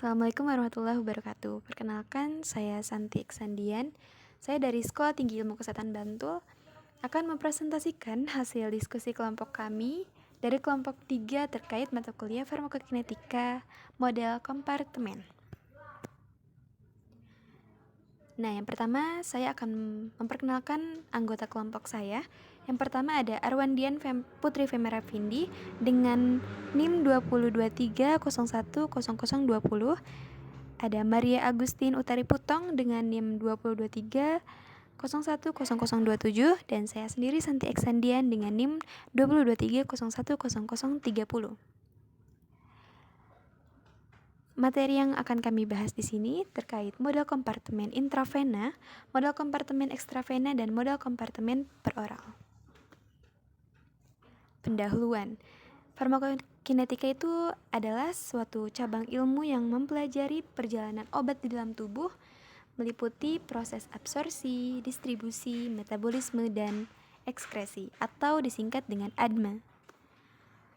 Assalamualaikum warahmatullahi wabarakatuh. Perkenalkan, saya Santi Iksandian. Saya dari Sekolah Tinggi Ilmu Kesehatan Bantul akan mempresentasikan hasil diskusi kelompok kami dari kelompok 3 terkait mata kuliah farmakokinetika model kompartemen. Nah, yang pertama saya akan memperkenalkan anggota kelompok saya. Yang pertama ada Arwandian Putri Femera Vindi dengan NIM 2023010020. Ada Maria Agustin Utari Putong dengan NIM 2023010027 dan saya sendiri Santi Iksandian dengan NIM 2023010030. Materi yang akan kami bahas di sini terkait model kompartemen intravena, model kompartemen ekstravena, dan model kompartemen peroral. Pendahuluan. Farmakokinetika itu adalah suatu cabang ilmu yang mempelajari perjalanan obat di dalam tubuh, meliputi proses absorpsi, distribusi, metabolisme, dan ekskresi, atau disingkat dengan ADME.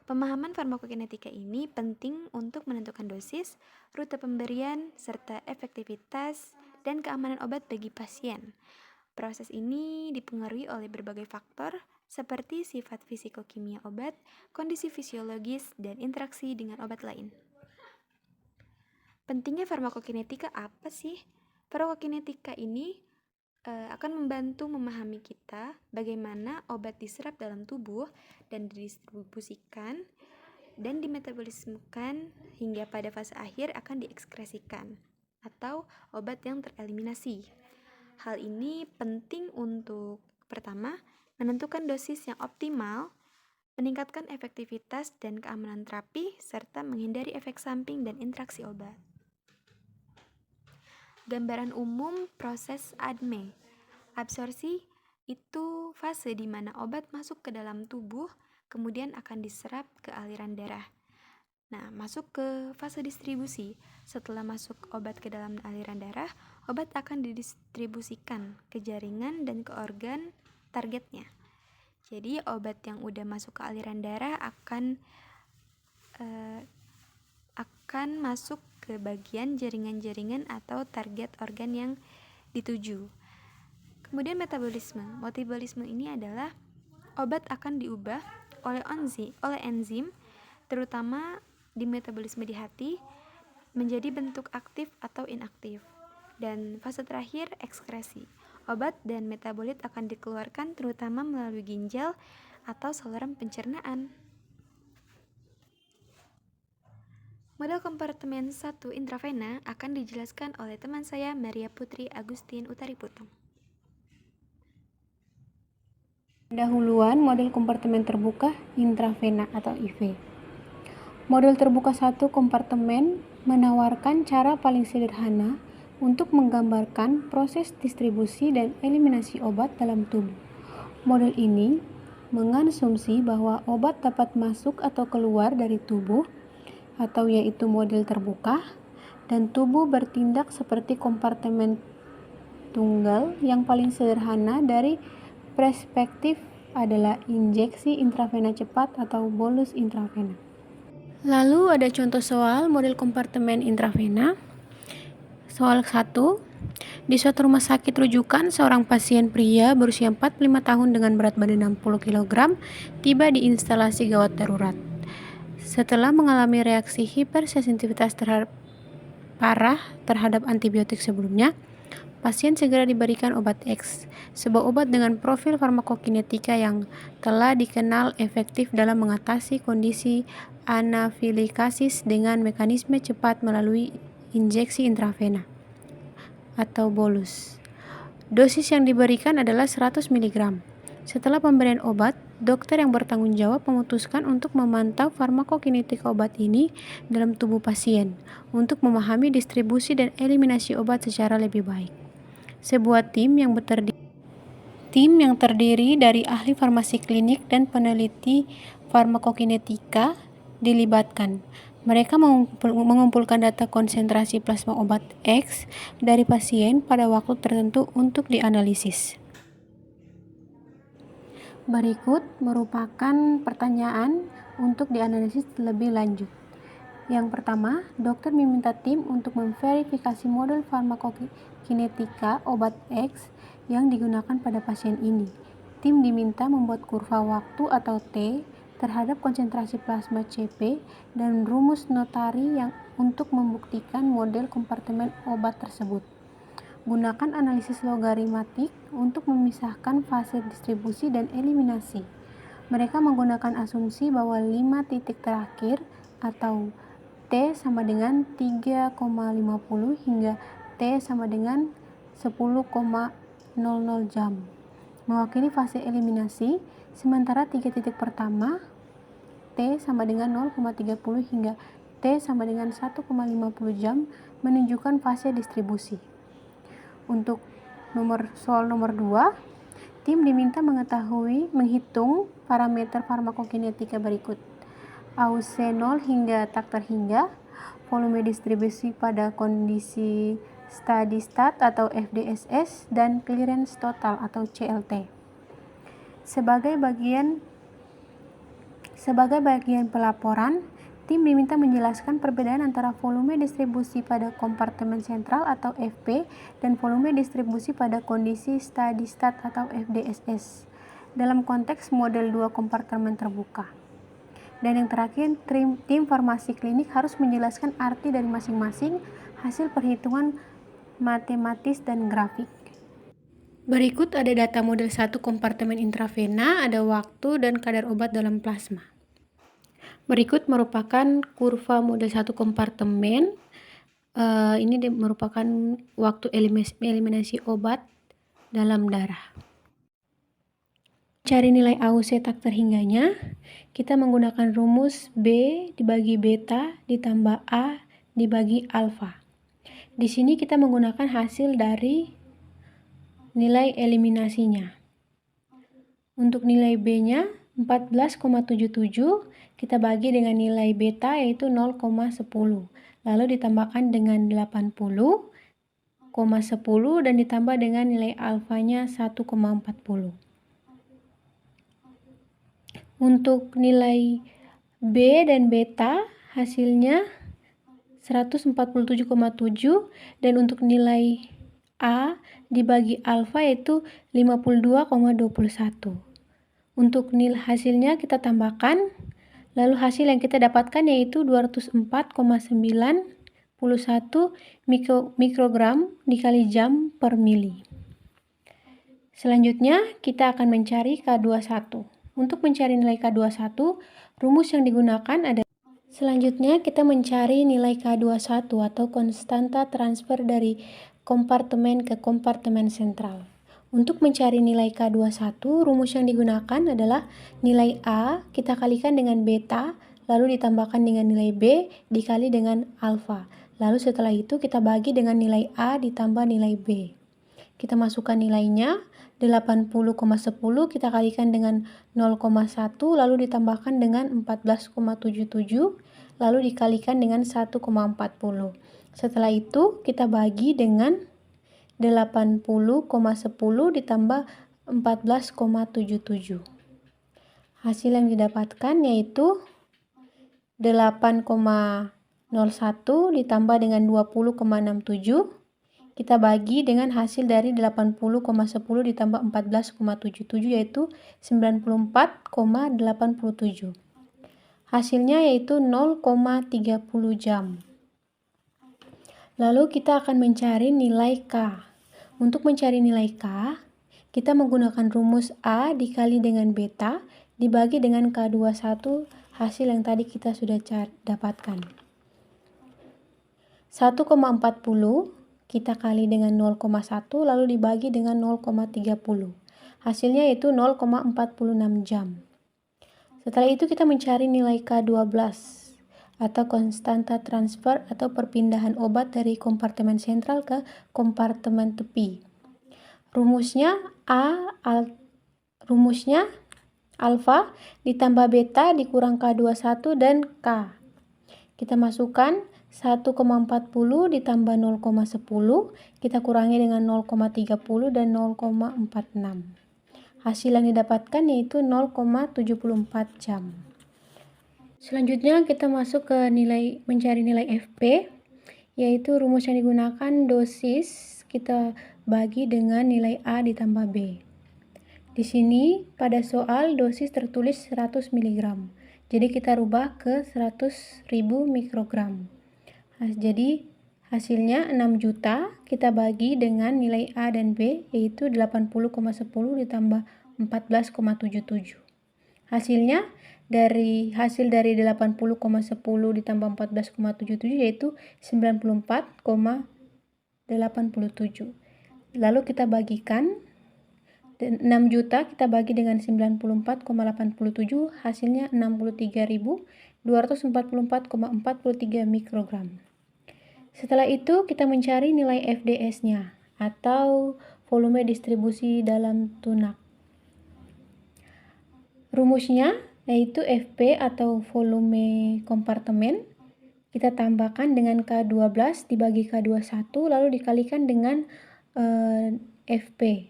Pemahaman farmakokinetika ini penting untuk menentukan dosis, rute pemberian, serta efektivitas dan keamanan obat bagi pasien. Proses ini dipengaruhi oleh berbagai faktor seperti sifat fisikokimia obat, kondisi fisiologis, dan interaksi dengan obat lain. Pentingnya farmakokinetika apa sih? Farmakokinetika ini akan membantu memahami kita bagaimana obat diserap dalam tubuh dan didistribusikan dan dimetabolismekan hingga pada fase akhir akan diekskresikan atau obat yang tereliminasi. Hal ini penting untuk pertama, menentukan dosis yang optimal, meningkatkan efektivitas dan keamanan terapi, serta menghindari efek samping dan interaksi obat. Gambaran umum proses ADME. Absorpsi itu fase di mana obat masuk ke dalam tubuh, kemudian akan diserap ke aliran darah. Nah, masuk ke fase distribusi. Setelah masuk obat ke dalam aliran darah, obat akan didistribusikan ke jaringan dan ke organ targetnya. Jadi, obat yang udah masuk ke aliran darah akan masuk ke bagian jaringan-jaringan atau target organ yang dituju. Kemudian metabolisme. Metabolisme ini adalah obat akan diubah oleh enzim, terutama di metabolisme di hati, menjadi bentuk aktif atau inaktif. Dan fase terakhir, ekskresi. Obat dan metabolit akan dikeluarkan terutama melalui ginjal atau saluran pencernaan. Model kompartemen 1 intravena akan dijelaskan oleh teman saya Maria Putri Agustin Utari Putong. Pendahuluan model kompartemen terbuka intravena atau IV. Model terbuka 1 kompartemen menawarkan cara paling sederhana untuk menggambarkan proses distribusi dan eliminasi obat dalam tubuh. Model ini mengasumsi bahwa obat dapat masuk atau keluar dari tubuh atau yaitu model terbuka dan tubuh bertindak seperti kompartemen tunggal yang paling sederhana dari perspektif adalah injeksi intravena cepat atau bolus intravena. Lalu ada contoh soal model kompartemen intravena. Soal 1. Di suatu rumah sakit rujukan, seorang pasien pria berusia 45 tahun dengan berat badan 60 kg tiba di instalasi gawat darurat. Setelah mengalami reaksi hipersensitivitas parah terhadap antibiotik sebelumnya, pasien segera diberikan obat X, sebuah obat dengan profil farmakokinetika yang telah dikenal efektif dalam mengatasi kondisi anafilaksis dengan mekanisme cepat melalui injeksi intravena atau bolus. Dosis yang diberikan adalah 100 mg. Setelah pemberian obat, dokter yang bertanggung jawab memutuskan untuk memantau farmakokinetika obat ini dalam tubuh pasien untuk memahami distribusi dan eliminasi obat secara lebih baik. Sebuah tim yang terdiri dari ahli farmasi klinik dan peneliti farmakokinetika dilibatkan. Mereka mengumpulkan data konsentrasi plasma obat X dari pasien pada waktu tertentu untuk dianalisis. Berikut merupakan pertanyaan untuk dianalisis lebih lanjut. Yang pertama, dokter meminta tim untuk memverifikasi model farmakokinetika obat X yang digunakan pada pasien ini. Tim diminta membuat kurva waktu atau T terhadap konsentrasi plasma CP dan rumus notari yang untuk membuktikan model kompartemen obat tersebut. Gunakan analisis logaritmatik untuk memisahkan fase distribusi dan eliminasi. Mereka menggunakan asumsi bahwa 5 titik terakhir atau T sama dengan 3,50 hingga T sama dengan 10,00 jam mewakili fase eliminasi, sementara 3 titik pertama T sama dengan 0,30 hingga T sama dengan 1,50 jam menunjukkan fase distribusi. Untuk soal nomor 2, tim diminta menghitung parameter farmakokinetika berikut. AUC 0 hingga tak terhingga, volume distribusi pada kondisi steady state atau FDSS, dan clearance total atau CLT. Sebagai bagian pelaporan, tim diminta menjelaskan perbedaan antara volume distribusi pada kompartemen sentral atau FP dan volume distribusi pada kondisi steady state atau FDSS dalam konteks model 2 kompartemen terbuka. Dan yang terakhir, tim farmasi klinik harus menjelaskan arti dari masing-masing hasil perhitungan matematis dan grafik. Berikut ada data model 1 kompartemen intravena, ada waktu dan kadar obat dalam plasma. Berikut merupakan kurva model 1 kompartemen. Ini merupakan waktu eliminasi obat dalam darah. Cari nilai AUC tak terhingganya, kita menggunakan rumus B dibagi beta ditambah A dibagi alfa. Di sini kita menggunakan hasil dari nilai eliminasinya. Untuk nilai B-nya 14,77, kita bagi dengan nilai beta yaitu 0,10. Lalu ditambahkan dengan 80,10 dan ditambah dengan nilai alfanya 1,40. Untuk nilai B dan beta hasilnya 147,7 dan untuk nilai A dibagi alfa yaitu 52,21. Untuk nilai hasilnya kita tambahkan, lalu hasil yang kita dapatkan yaitu 204,91 mikrogram dikali jam per mili. Selanjutnya kita akan mencari K21. Untuk mencari nilai K21, rumus yang digunakan adalah selanjutnya kita mencari nilai K21 atau konstanta transfer dari kompartemen ke kompartemen sentral. Untuk mencari nilai K21, rumus yang digunakan adalah nilai A kita kalikan dengan beta, lalu ditambahkan dengan nilai B dikali dengan alfa. Lalu setelah itu kita bagi dengan nilai A ditambah nilai B. Kita masukkan nilainya, 80,10 kita kalikan dengan 0,1 lalu ditambahkan dengan 14,77 lalu dikalikan dengan 1,40. Setelah itu kita bagi dengan 80,10 ditambah 14,77. Hasil yang didapatkan yaitu 8,01 ditambah dengan 20,67. Kita bagi dengan hasil dari 80,10 ditambah 14,77 yaitu 94,87. Hasilnya yaitu 0,30 jam. Lalu kita akan mencari nilai K. Untuk mencari nilai K, kita menggunakan rumus A dikali dengan beta dibagi dengan K21 hasil yang tadi kita sudah dapatkan. 1,40 kita kali dengan 0,1 lalu dibagi dengan 0,30. Hasilnya yaitu 0,46 jam. Setelah itu kita mencari nilai K12 atau konstanta transfer atau perpindahan obat dari kompartemen sentral ke kompartemen tepi. Rumusnya alfa ditambah beta dikurang K21 dan K. Kita masukkan 1,40 ditambah 0,10, kita kurangi dengan 0,30 dan 0,46. Hasil yang didapatkan yaitu 0,74 jam. Selanjutnya kita masuk ke mencari nilai FP, yaitu rumus yang digunakan dosis kita bagi dengan nilai A ditambah B. Di sini pada soal dosis tertulis 100 mg. Jadi kita rubah ke 100.000 mikrogram. Jadi hasilnya 6 juta kita bagi dengan nilai A dan B, yaitu 80,10 ditambah 14,77. Hasil dari 80,10 ditambah 14,77 yaitu 94,87. Lalu kita bagikan 6 juta kita bagi dengan 94,87, hasilnya 63.244,43 mikrogram. Setelah itu kita mencari nilai FDS-nya atau volume distribusi dalam tunak. Rumusnya yaitu FP atau volume kompartemen kita tambahkan dengan K12 dibagi K21 lalu dikalikan dengan FP.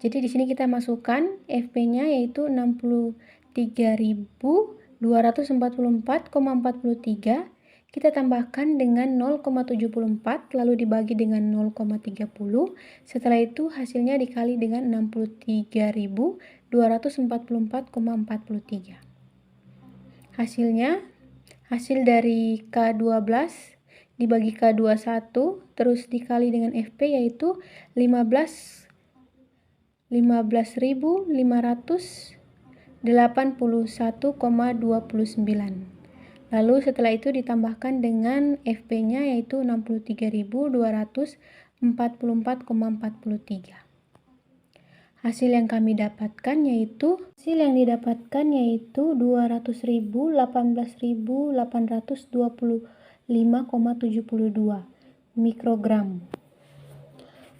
Jadi di sini kita masukkan FP-nya yaitu 63.244,43. Kita tambahkan dengan 0,74 lalu dibagi dengan 0,30. Setelah itu hasilnya dikali dengan 63.244,43. Hasil dari K12 dibagi K21 terus dikali dengan FP yaitu 15.581,29. Lalu setelah itu ditambahkan dengan FP-nya yaitu 63.244,43. Hasil yang didapatkan yaitu 18.018.825,72 mikrogram.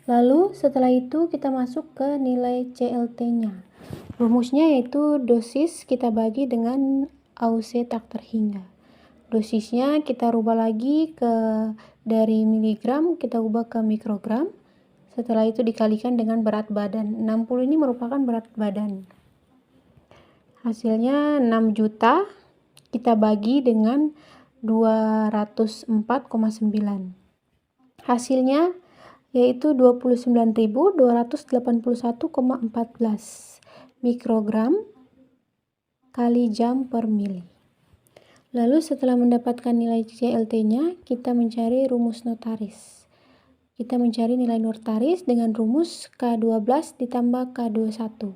Lalu setelah itu kita masuk ke nilai CLT-nya. Rumusnya yaitu dosis kita bagi dengan AUC tak terhingga. Dosisnya kita rubah lagi dari miligram kita ubah ke mikrogram. Setelah itu dikalikan dengan berat badan. 60 ini merupakan berat badan. Hasilnya 6 juta kita bagi dengan 204,9. Hasilnya yaitu 29.281,14 mikrogram kali jam per mili. Lalu setelah mendapatkan nilai CLT-nya, kita mencari rumus notaris. Kita mencari nilai notaris dengan rumus K12 ditambah K21.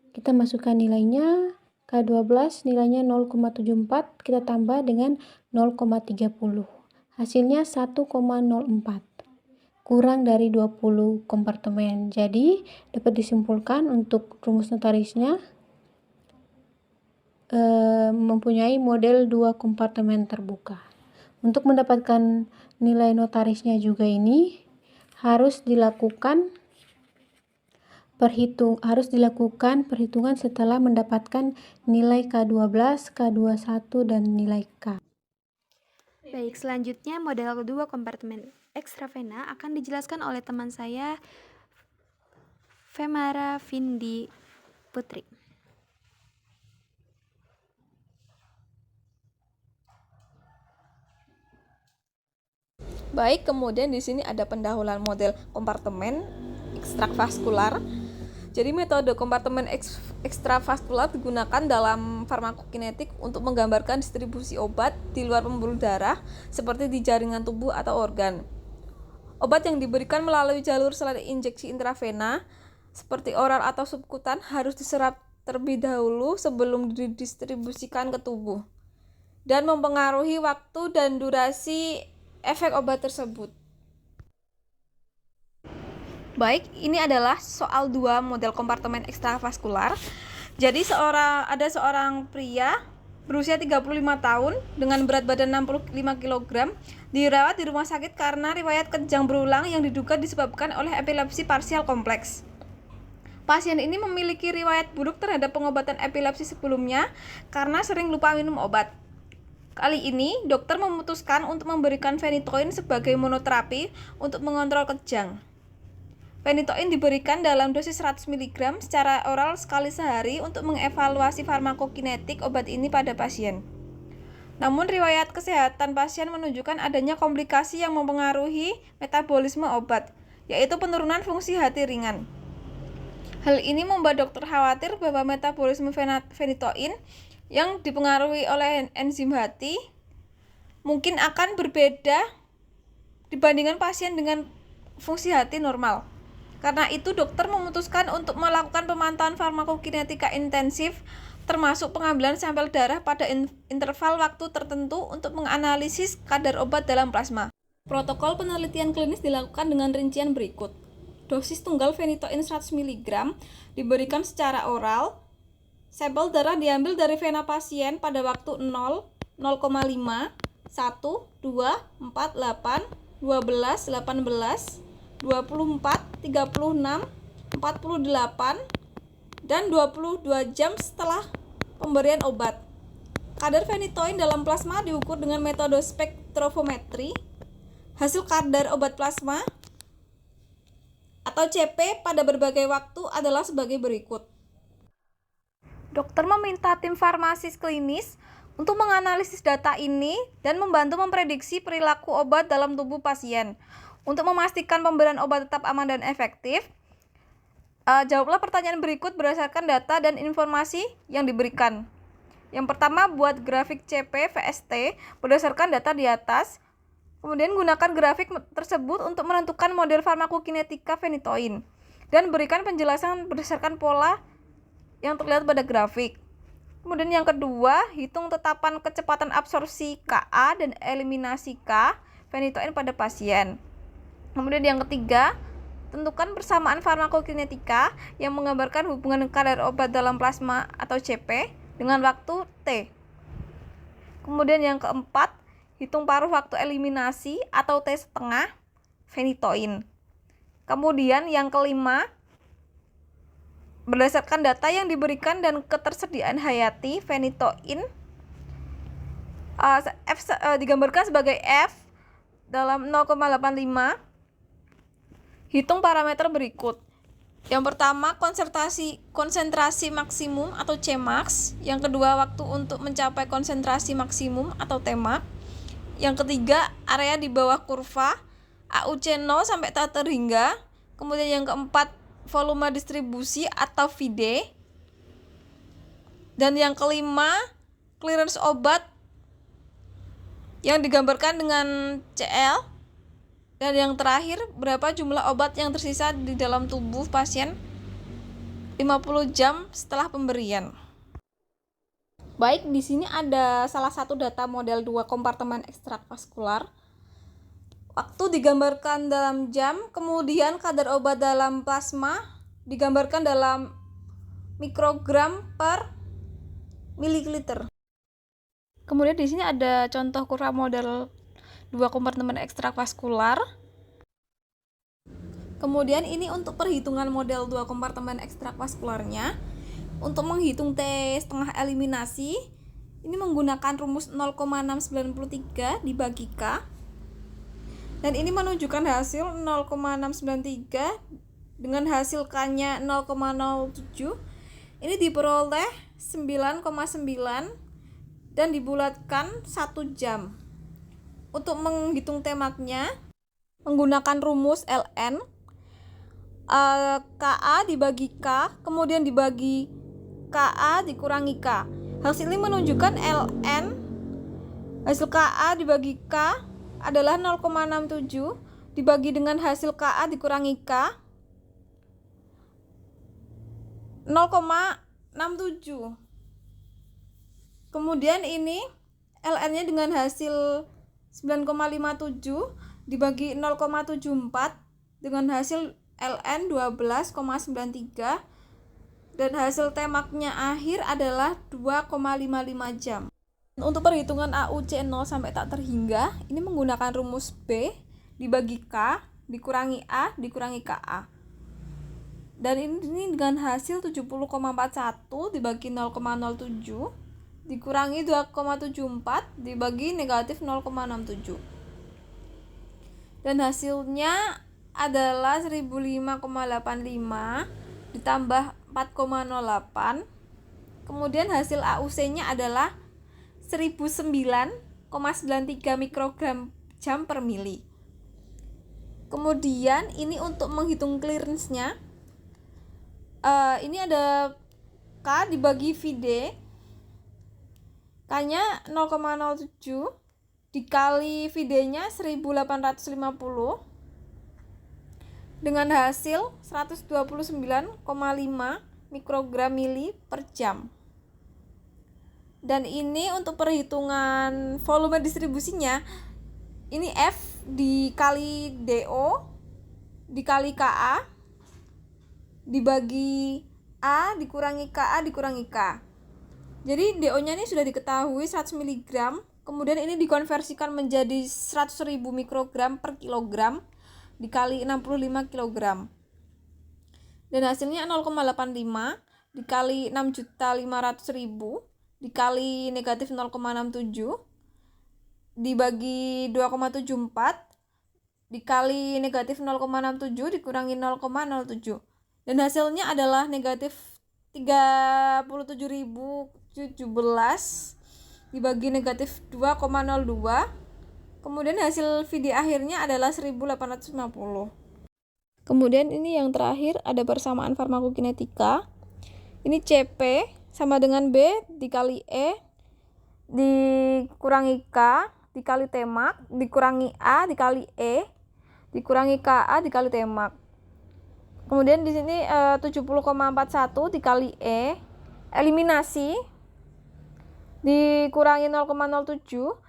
Kita masukkan nilainya, K12 nilainya 0,74, kita tambah dengan 0,30. Hasilnya 1,04. Kurang dari 20 kompartemen. Jadi dapat disimpulkan untuk rumus notarisnya mempunyai model 2 kompartemen terbuka. Untuk mendapatkan nilai notarisnya juga ini harus dilakukan perhitungan setelah mendapatkan nilai K12, K21 dan nilai K. Baik, selanjutnya model kedua kompartemen ekstravena akan dijelaskan oleh teman saya Femara Vindi Putri. Baik, kemudian di sini ada pendahuluan model kompartemen ekstravaskular. Jadi metode kompartemen ekstravaskular digunakan dalam farmakokinetik untuk menggambarkan distribusi obat di luar pembuluh darah seperti di jaringan tubuh atau organ. Obat yang diberikan melalui jalur selain injeksi intravena seperti oral atau subkutan harus diserap terlebih dahulu sebelum didistribusikan ke tubuh dan mempengaruhi waktu dan durasi efek obat tersebut. Baik, ini adalah soal 2 model kompartemen ekstravaskular. Jadi ada seorang pria berusia 35 tahun dengan berat badan 65 kg dirawat di rumah sakit karena riwayat kejang berulang yang diduga disebabkan oleh epilepsi parsial kompleks. Pasien ini memiliki riwayat buruk terhadap pengobatan epilepsi sebelumnya karena sering lupa minum obat. Kali ini, dokter memutuskan untuk memberikan phenytoin sebagai monoterapi untuk mengontrol kejang. Phenytoin diberikan dalam dosis 100 mg secara oral sekali sehari untuk mengevaluasi farmakokinetik obat ini pada pasien. Namun riwayat kesehatan pasien menunjukkan adanya komplikasi yang mempengaruhi metabolisme obat, yaitu penurunan fungsi hati ringan. Hal ini membuat dokter khawatir bahwa metabolisme phenytoin yang dipengaruhi oleh enzim hati mungkin akan berbeda dibandingkan pasien dengan fungsi hati normal. Karena itu dokter memutuskan untuk melakukan pemantauan farmakokinetika intensif termasuk pengambilan sampel darah pada interval waktu tertentu untuk menganalisis kadar obat dalam plasma. Protokol penelitian klinis dilakukan dengan rincian berikut. Dosis tunggal phenytoin 100 mg diberikan secara oral. Sampel darah diambil dari vena pasien pada waktu 0, 0,5, 1, 2, 4, 8, 12, 18, 24, 36, 48, dan 22 jam setelah pemberian obat. Kadar phenytoin dalam plasma diukur dengan metode spektrofometri. Hasil kadar obat plasma atau CP pada berbagai waktu adalah sebagai berikut. Dokter meminta tim farmasis klinis untuk menganalisis data ini dan membantu memprediksi perilaku obat dalam tubuh pasien. Untuk memastikan pemberian obat tetap aman dan efektif, jawablah pertanyaan berikut berdasarkan data dan informasi yang diberikan. Yang pertama, buat grafik CP VST berdasarkan data di atas. Kemudian gunakan grafik tersebut untuk menentukan model farmakokinetika phenytoin dan berikan penjelasan berdasarkan pola yang terlihat pada grafik. Kemudian yang kedua, hitung tetapan kecepatan absorpsi Ka dan eliminasi K phenytoin pada pasien. Kemudian yang ketiga, tentukan persamaan farmakokinetika yang menggambarkan hubungan kadar obat dalam plasma atau CP dengan waktu T. Kemudian yang keempat, hitung paruh waktu eliminasi atau T setengah phenytoin. Kemudian yang kelima, berdasarkan data yang diberikan dan ketersediaan hayati phenytoin digambarkan sebagai F dalam 0,85. Hitung parameter berikut. Yang pertama, konsentrasi maksimum atau Cmax. Yang kedua, waktu untuk mencapai konsentrasi maksimum atau Tmax. Yang ketiga, area di bawah kurva AUC 0 sampai tak terhingga. Kemudian yang keempat, volume distribusi atau VD. Dan yang kelima, clearance obat yang digambarkan dengan CL. Dan yang terakhir, berapa jumlah obat yang tersisa di dalam tubuh pasien 50 jam setelah pemberian. Baik, di sini ada salah satu data model 2 kompartemen ekstravaskular. Waktu digambarkan dalam jam, kemudian kadar obat dalam plasma digambarkan dalam mikrogram per mililiter. Kemudian di sini ada contoh kurva model 2 kompartemen ekstravaskular. Kemudian ini untuk perhitungan model 2 kompartemen ekstravaskularnya. Untuk menghitung T setengah eliminasi, ini menggunakan rumus 0,693 dibagi K. Dan ini menunjukkan hasil 0,693 dengan hasil K-nya 0,07. Ini diperoleh 9,9 dan dibulatkan 1 jam. Untuk menghitung Tmax-nya menggunakan rumus ln, Ka dibagi K, kemudian dibagi Ka dikurangi K. Hasil ini menunjukkan ln hasil Ka dibagi K adalah 0,67 dibagi dengan hasil Ka dikurangi K 0,67. Kemudian ini ln-nya dengan hasil 9,57 dibagi 0,74 dengan hasil ln 12,93 dan hasil Tmax-nya akhir adalah 2,55 jam. Untuk perhitungan AUC 0 sampai tak terhingga, ini menggunakan rumus B dibagi K dikurangi A dikurangi KA. Dan ini dengan hasil 70,41 dibagi 0,07 dikurangi 2,74 dibagi negatif 0,67. Dan hasilnya adalah 1005,85 ditambah 4,08. Kemudian hasil AUC-nya adalah 1009,93 mikrogram jam per mili. Kemudian ini untuk menghitung clearance-nya, ini ada K dibagi VD, K-nya 0,07 dikali VD-nya 1850 dengan hasil 129,5 mikrogram mili per jam. Dan ini untuk perhitungan volume distribusinya, ini F dikali DO dikali KA dibagi A dikurangi KA dikurangi K. Jadi DO-nya ini sudah diketahui 100 mg, kemudian ini dikonversikan menjadi 100.000 mikrogram per kilogram dikali 65 kg. Dan hasilnya 0,85 dikali 6.500.000 dikali negatif 0,67 dibagi 2,74 dikali negatif 0,67 dikurangi 0,07. Dan hasilnya adalah negatif 37.017 dibagi negatif 2,02. Kemudian hasil VD akhirnya adalah 1850. Kemudian ini yang terakhir ada persamaan farmakokinetika. Ini CP sama dengan B dikali E dikurangi K dikali Tmax dikurangi A dikali E dikurangi Ka dikali Tmax. Kemudian di sini 70,41 dikali E eliminasi dikurangi 0,07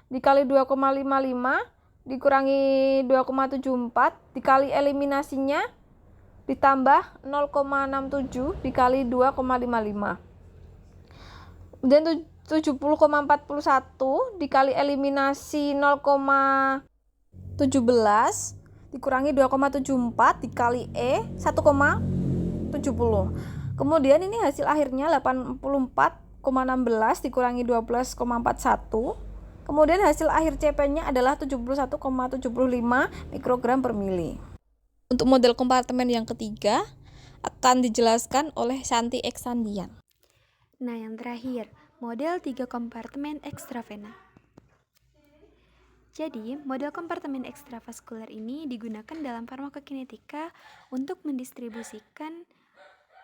dikali 2,55 dikurangi 2,74 dikali eliminasinya ditambah 0,67 dikali 2,55. Kemudian 70,41 dikali eliminasi 0,17 dikurangi 2,74 dikali E 1,70. Kemudian ini hasil akhirnya 84,16 dikurangi 12,41. Kemudian hasil akhir CP-nya adalah 71,75 mikrogram per mili. Untuk model kompartemen yang ketiga akan dijelaskan oleh Santi Eksandian. Nah, yang terakhir, model 3 kompartemen ekstravena. Jadi, model kompartemen ekstravaskular ini digunakan dalam farmakokinetika untuk mendistribusikan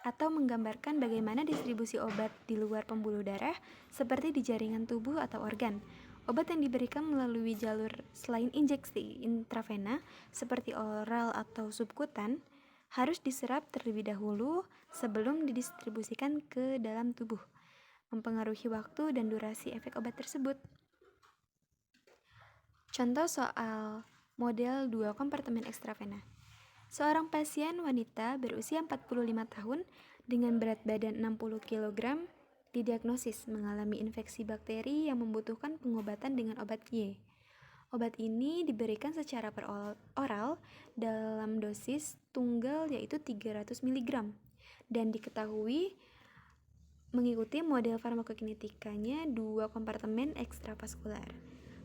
atau menggambarkan bagaimana distribusi obat di luar pembuluh darah seperti di jaringan tubuh atau organ. Obat yang diberikan melalui jalur selain injeksi intravena seperti oral atau subkutan harus diserap terlebih dahulu sebelum didistribusikan ke dalam tubuh, mempengaruhi waktu dan durasi efek obat tersebut. Contoh soal model 2 kompartemen ekstravena. Seorang pasien wanita berusia 45 tahun dengan berat badan 60 kg didiagnosis mengalami infeksi bakteri yang membutuhkan pengobatan dengan obat Y. Obat ini diberikan secara oral dalam dosis tunggal yaitu 300 mg dan diketahui mengikuti model farmakokinetikanya 2 kompartemen ekstravaskular.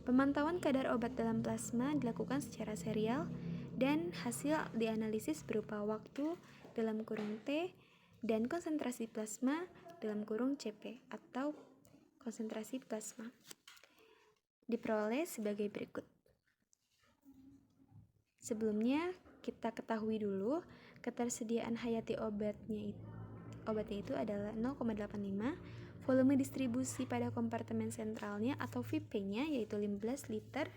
Pemantauan kadar obat dalam plasma dilakukan secara serial dan hasil dianalisis berupa waktu dalam kurung T dan konsentrasi plasma dalam kurung CP atau konsentrasi plasma diperoleh sebagai berikut. Sebelumnya kita ketahui dulu ketersediaan hayati obatnya itu adalah 0,85, volume distribusi pada kompartemen sentralnya atau VIP-nya yaitu 15 liter.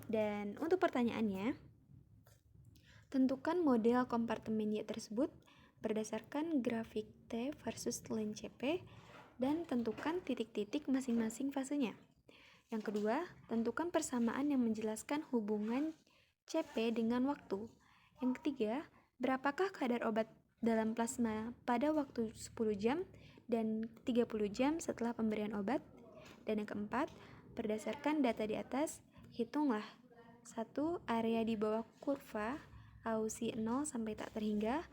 Dan untuk pertanyaannya, tentukan model kompartemen Y tersebut berdasarkan grafik T versus line CP dan tentukan titik-titik masing-masing fasenya. Yang kedua, tentukan persamaan yang menjelaskan hubungan CP dengan waktu. Yang ketiga, berapakah kadar obat dalam plasma pada waktu 10 jam dan 30 jam setelah pemberian obat. Dan yang keempat, berdasarkan data di atas, hitunglah 1. Area di bawah kurva AUC 0 sampai tak terhingga.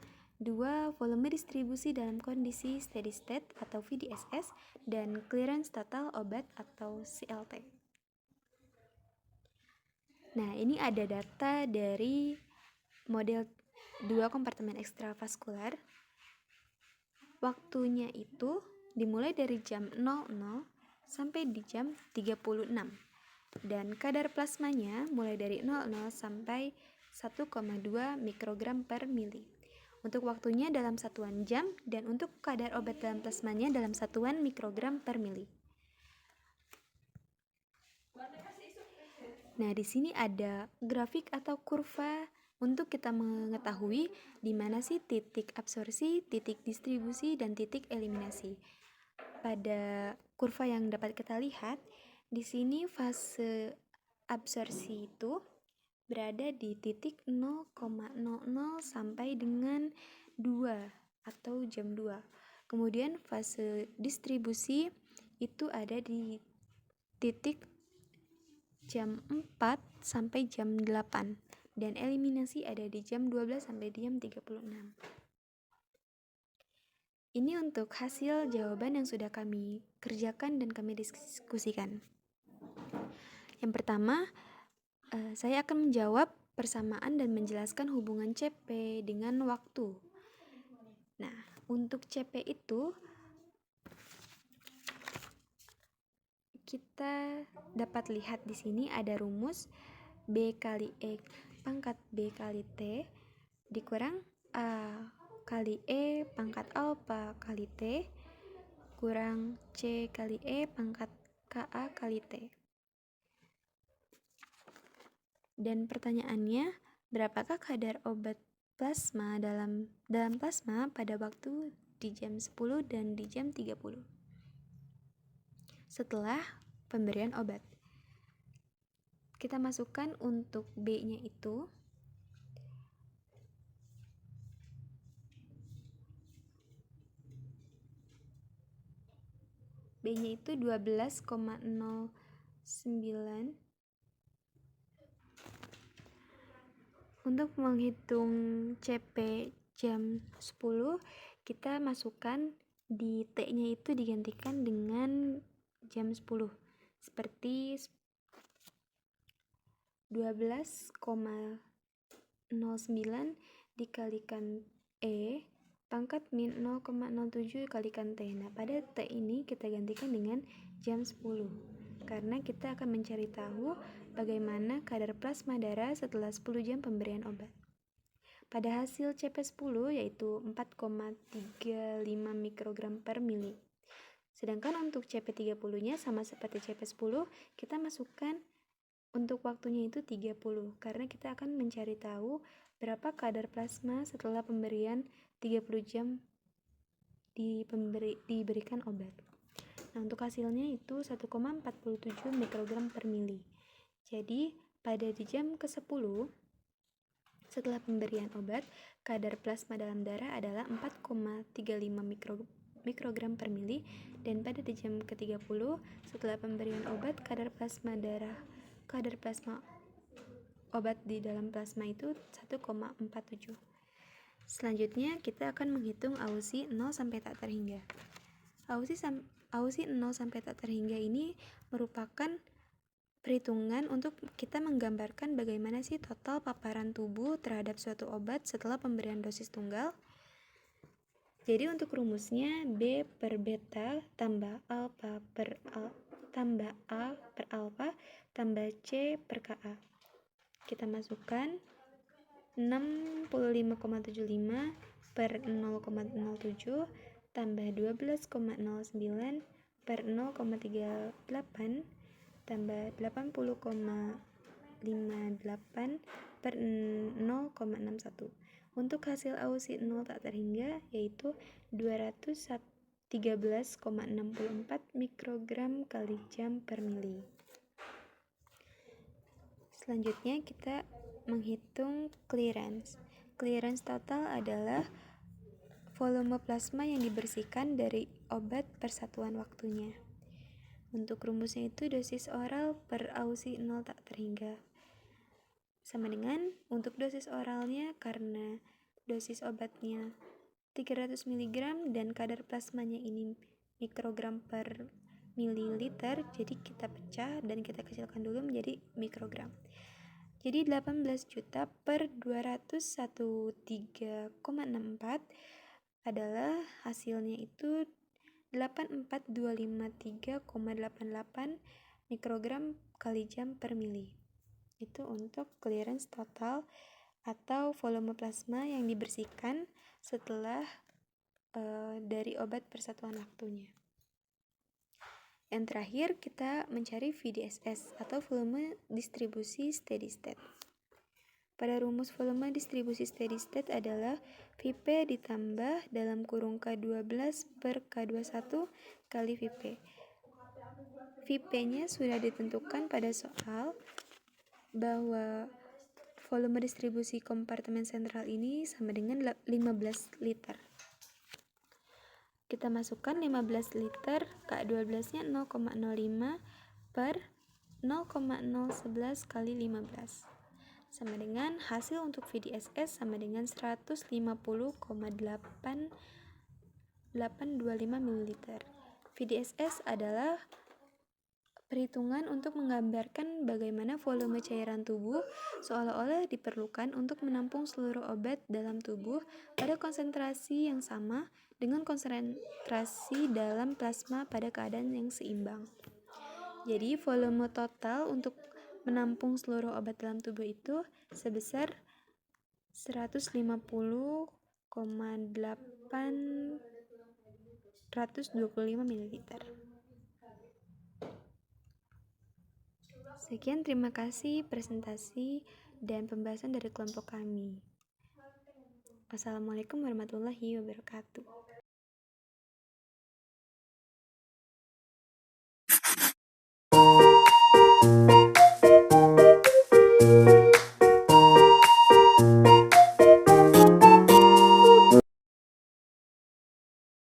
2. Volume distribusi dalam kondisi steady state atau VDSS dan clearance total obat atau CLT. Nah, ini ada data dari model 2 kompartemen ekstravaskular. Waktunya itu dimulai dari jam 00 sampai di jam 36 dan kadar plasmanya mulai dari 00 sampai 1,2 mikrogram per mili. Untuk waktunya dalam satuan jam dan untuk kadar obat dalam plasmanya dalam satuan mikrogram per mili. Nah, di sini ada grafik atau kurva untuk kita mengetahui di mana sih titik absorpsi, titik distribusi, dan titik eliminasi. Pada kurva yang dapat kita lihat, di sini fase absorpsi itu berada di titik 0,00 sampai dengan 2 atau jam 2. Kemudian fase distribusi itu ada di titik jam 4 sampai jam 8 dan eliminasi ada di jam 12 sampai jam 36. Ini untuk hasil jawaban yang sudah kami kerjakan dan kami diskusikan. Yang pertama, saya akan menjawab persamaan dan menjelaskan hubungan CP dengan waktu. Nah, untuk CP itu kita dapat lihat di sini ada rumus B kali E pangkat B kali T dikurang A kali E pangkat alfa kali T kurang C kali E pangkat KA kali T. Dan pertanyaannya, berapakah kadar obat plasma dalam plasma pada waktu di jam 10 dan di jam 30 setelah pemberian obat? Kita masukkan untuk B-nya itu B-nya itu 12,09. Untuk menghitung CP jam 10, kita masukkan di T-nya itu digantikan dengan jam 10. Seperti 12,09 dikalikan E pangkat min 0,07 kalikan T. Nah, pada T ini kita gantikan dengan jam 10 karena kita akan mencari tahu bagaimana kadar plasma darah setelah 10 jam pemberian obat. Pada hasil CP10 yaitu 4,35 mikrogram per mili. Sedangkan untuk CP30-nya sama seperti CP10, kita masukkan untuk waktunya itu 30 karena kita akan mencari tahu berapa kadar plasma setelah pemberian 30 jam diberikan obat. Nah, untuk hasilnya itu 1,47 mikrogram per mili. Jadi, pada di jam ke-10 setelah pemberian obat, kadar plasma dalam darah adalah 4,35 mikrogram per mili dan pada di jam ke-30 setelah pemberian obat, kadar plasma obat di dalam plasma itu 1,47. Selanjutnya, kita akan menghitung AUSI 0 sampai tak terhingga. AUSI 0 sampai tak terhingga ini merupakan perhitungan untuk kita menggambarkan bagaimana sih total paparan tubuh terhadap suatu obat setelah pemberian dosis tunggal. Jadi untuk rumusnya B per beta tambah alfa per tambah A per alfa tambah C per KA. Kita masukkan 65,75 per 0,07 tambah 12,09 per 0,38 tambah 80,58 per 0,61. Untuk hasil AUSI 0 tak terhingga yaitu 213,64 mikrogram kali jam per mili. Selanjutnya kita menghitung clearance. Clearance total adalah volume plasma yang dibersihkan dari obat per satuan waktunya. Untuk rumusnya itu dosis oral per AUSI 0 tak terhingga. Sama dengan untuk dosis oralnya karena dosis obatnya 300 mg dan kadar plasmanya ini mikrogram per mililiter, jadi kita pecah dan kita kecilkan dulu menjadi mikrogram. Jadi 18 juta per 213,64 adalah hasilnya itu 84253,88 mikrogram kali jam per mili. Itu untuk clearance total atau volume plasma yang dibersihkan setelah dari obat persatuan waktunya. Yang terakhir, kita mencari VDSS atau volume distribusi steady state. Pada rumus volume distribusi steady state adalah Vp ditambah dalam kurung K12 per K21 kali Vp. Vp-nya sudah ditentukan pada soal bahwa volume distribusi kompartemen sentral ini sama dengan 15 liter. Kita masukkan 15 liter, K12-nya 0,05 per 0,011 kali 15. Sama dengan hasil untuk VDSS sama dengan 150,825 ml. VDSS adalah perhitungan untuk menggambarkan bagaimana volume cairan tubuh seolah-olah diperlukan untuk menampung seluruh obat dalam tubuh pada konsentrasi yang sama dengan konsentrasi dalam plasma pada keadaan yang seimbang. Jadi volume total untuk menampung seluruh obat dalam tubuh itu sebesar 150,825 ml. Sekian, terima kasih presentasi dan pembahasan dari kelompok kami. Wassalamualaikum warahmatullahi wabarakatuh.